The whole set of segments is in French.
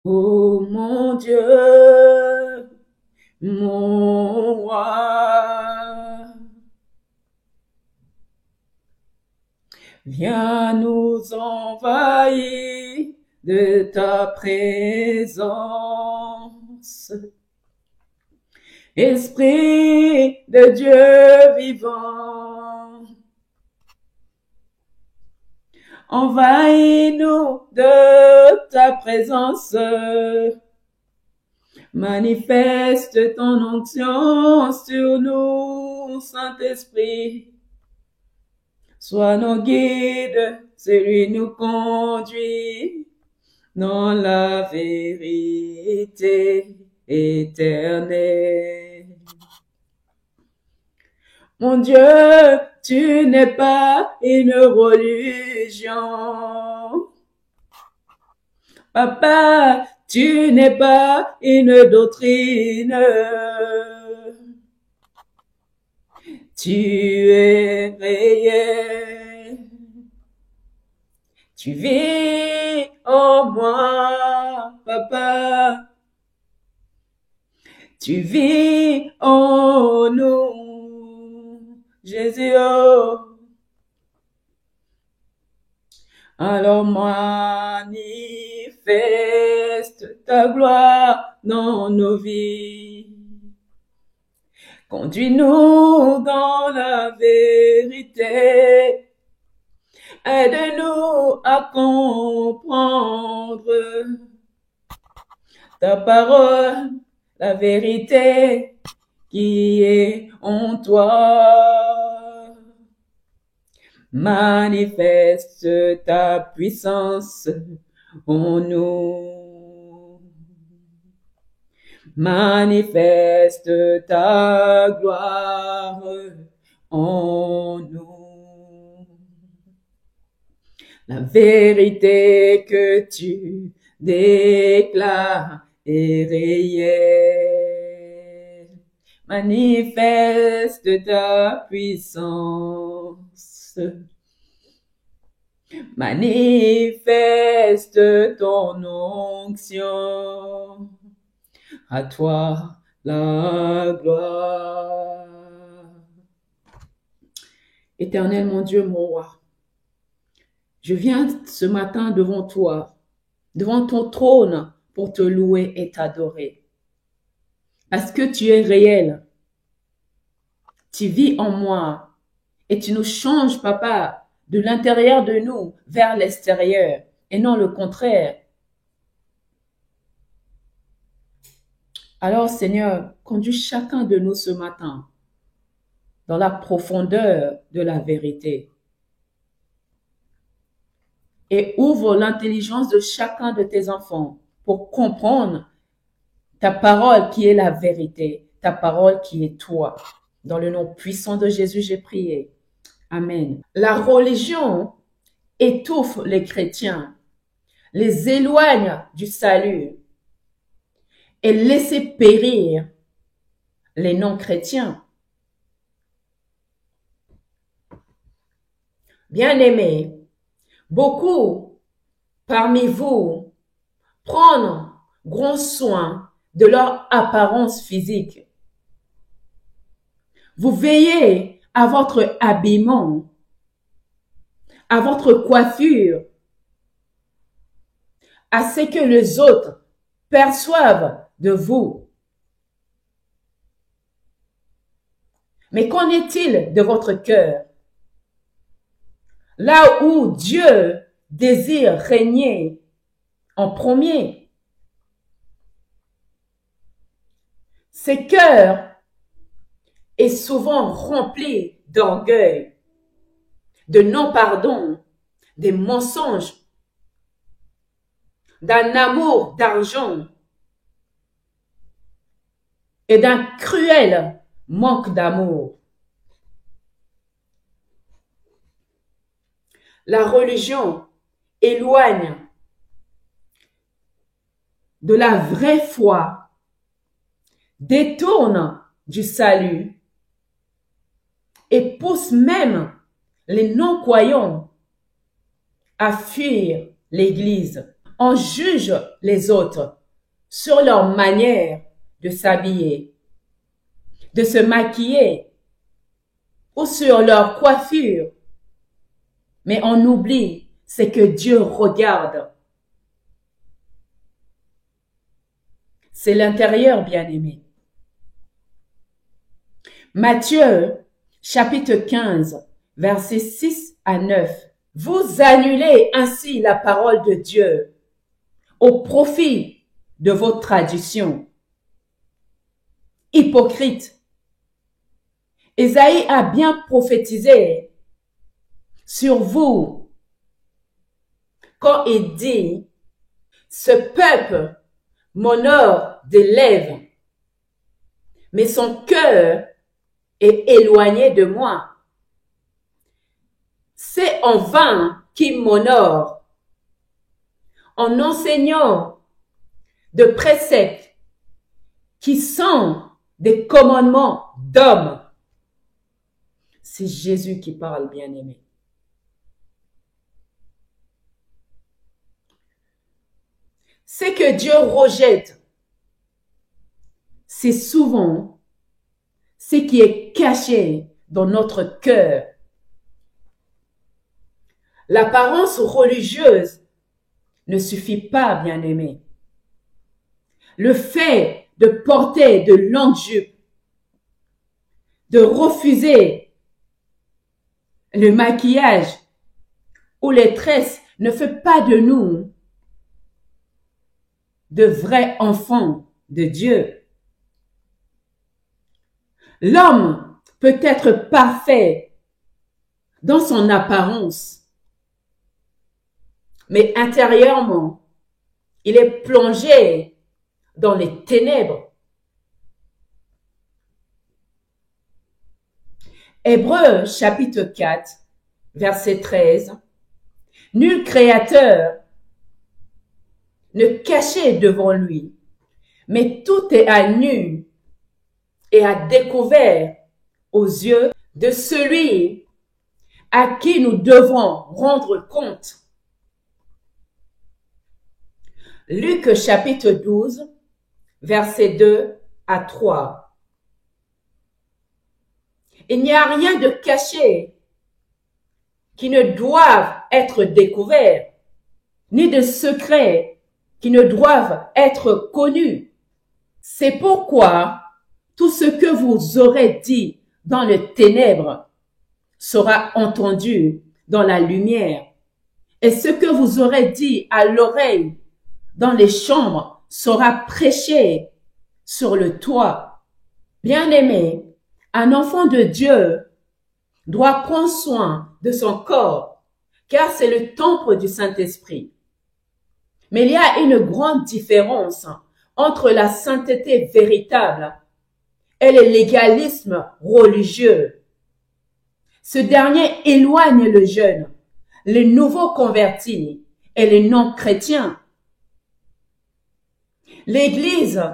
Ô mon Dieu, mon roi, viens nous envahir de ta présence. Esprit de Dieu vivant, envahis-nous de ta présence. Manifeste ton onction sur nous, Saint-Esprit. Sois nos guides, celui nous conduit dans la vérité éternelle. Mon Dieu, tu n'es pas une religion. Papa, tu n'es pas une doctrine. Tu es réel. Tu vis en moi, papa. Tu vis en nous, Jésus. Oh. Alors manifeste ta gloire dans nos vies. Conduis-nous dans la vérité. Aide-nous à comprendre ta parole, la vérité qui est en toi. Manifeste ta puissance en nous. Manifeste ta gloire en nous. La vérité que tu déclares est réelle. Manifeste ta puissance. Manifeste ton onction. À toi la gloire. Éternel mon Dieu, mon roi, je viens ce matin devant toi, devant ton trône, pour te louer et t'adorer. Parce que tu es réel. Tu vis en moi et tu nous changes, papa, de l'intérieur de nous vers l'extérieur et non le contraire. Alors, Seigneur, conduis chacun de nous ce matin dans la profondeur de la vérité et ouvre l'intelligence de chacun de tes enfants pour comprendre ta parole qui est la vérité, ta parole qui est toi. Dans le nom puissant de Jésus, j'ai prié. Amen. La religion étouffe les chrétiens, les éloigne du salut et laisse périr les non-chrétiens. Bien-aimés, beaucoup parmi vous prennent grand soin de leur apparence physique. Vous veillez à votre habillement, à votre coiffure, à ce que les autres perçoivent de vous. Mais qu'en est-il de votre cœur? Là où Dieu désire régner en premier. Ce cœur est souvent rempli d'orgueil, de non-pardon, des mensonges, d'un amour d'argent et d'un cruel manque d'amour. La religion éloigne de la vraie foi, détourne du salut et pousse même les non-croyants à fuir l'Église. On juge les autres sur leur manière de s'habiller, de se maquiller ou sur leur coiffure. Mais on oublie ce que Dieu regarde. C'est l'intérieur, bien-aimé. Matthieu, chapitre 15, versets 6 à 9. Vous annulez ainsi la parole de Dieu au profit de vos traditions. Hypocrite. Ésaïe a bien prophétisé sur vous quand il dit « Ce peuple m'honore des lèvres, mais son cœur est éloigné de moi. C'est en vain qu'il m'honore, en enseignant de préceptes qui sont des commandements d'hommes. » C'est Jésus qui parle, bien-aimé. Ce que Dieu rejette, c'est souvent ce qui est caché dans notre cœur. L'apparence religieuse ne suffit pas, bien-aimé. Le fait de porter de longues jupes, de refuser le maquillage ou les tresses ne fait pas de nous de vrais enfants de Dieu. L'homme peut être parfait dans son apparence, mais intérieurement, il est plongé dans les ténèbres. Hébreux chapitre 4, verset 13. Nul créateur ne cachait devant lui, mais tout est à nu et à découvert aux yeux de celui à qui nous devons rendre compte. Luc chapitre 12, versets 2 à 3. Il n'y a rien de caché qui ne doive être découvert, ni de secret qui ne doivent être connus. C'est pourquoi tout ce que vous aurez dit dans les ténèbres sera entendu dans la lumière, et ce que vous aurez dit à l'oreille dans les chambres sera prêché sur le toit. Bien-aimé, un enfant de Dieu doit prendre soin de son corps, car c'est le temple du Saint-Esprit. Mais il y a une grande différence entre la sainteté véritable et le légalisme religieux. Ce dernier éloigne le jeune, les nouveaux convertis et les non-chrétiens. L'Église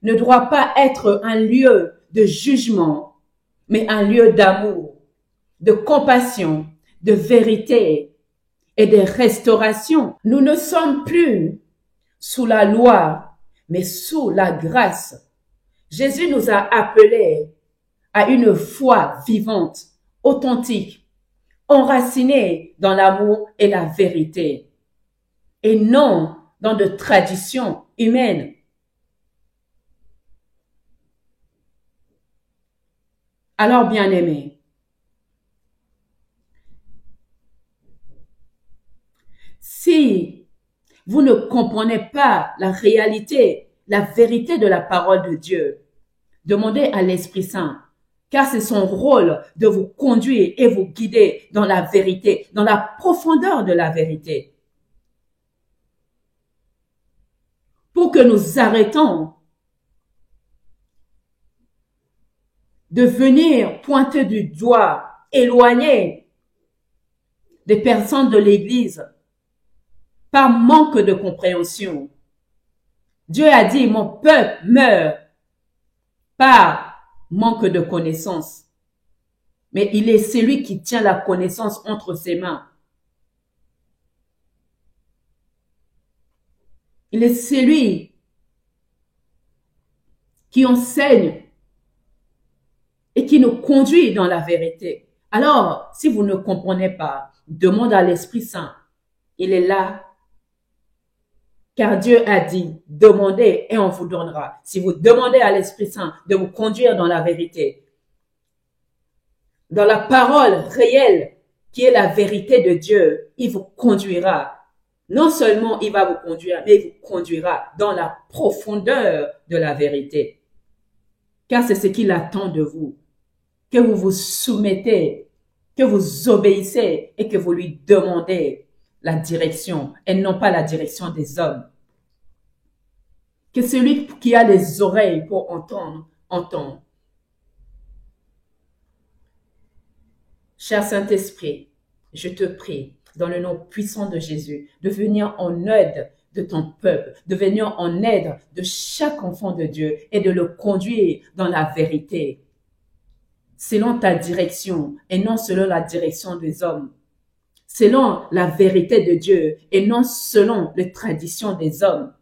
ne doit pas être un lieu de jugement, mais un lieu d'amour, de compassion, de vérité et de restauration. Nous ne sommes plus sous la loi, mais sous la grâce. Jésus nous a appelés à une foi vivante, authentique, enracinée dans l'amour et la vérité, et non dans de traditions humaines. Alors, bien-aimés, si vous ne comprenez pas la réalité, la vérité de la parole de Dieu, demandez à l'Esprit Saint, car c'est son rôle de vous conduire et vous guider dans la vérité, dans la profondeur de la vérité. Pour que nous arrêtons de venir pointer du doigt, éloigner des personnes de l'Église par manque de compréhension. Dieu a dit, mon peuple meurt par manque de connaissance. Mais il est celui qui tient la connaissance entre ses mains. Il est celui qui enseigne et qui nous conduit dans la vérité. Alors, si vous ne comprenez pas, demande à l'Esprit Saint. Il est là, car Dieu a dit, demandez et on vous donnera. Si vous demandez à l'Esprit Saint de vous conduire dans la vérité, dans la parole réelle qui est la vérité de Dieu, il vous conduira. Non seulement il va vous conduire, mais il vous conduira dans la profondeur de la vérité. Car c'est ce qu'il attend de vous. Que vous vous soumettez, que vous obéissez et que vous lui demandez la direction et non pas la direction des hommes. Que celui qui a les oreilles pour entendre, entende. Cher Saint-Esprit, je te prie, dans le nom puissant de Jésus, de venir en aide de ton peuple, de venir en aide de chaque enfant de Dieu et de le conduire dans la vérité, selon ta direction et non selon la direction des hommes, selon la vérité de Dieu et non selon les traditions des hommes,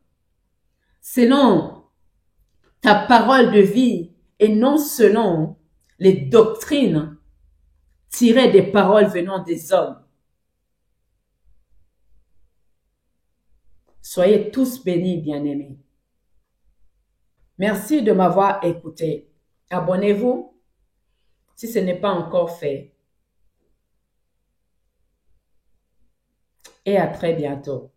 selon ta parole de vie et non selon les doctrines tirées des paroles venant des hommes. Soyez tous bénis, bien-aimés. Merci de m'avoir écouté. Abonnez-vous si ce n'est pas encore fait. Et à très bientôt.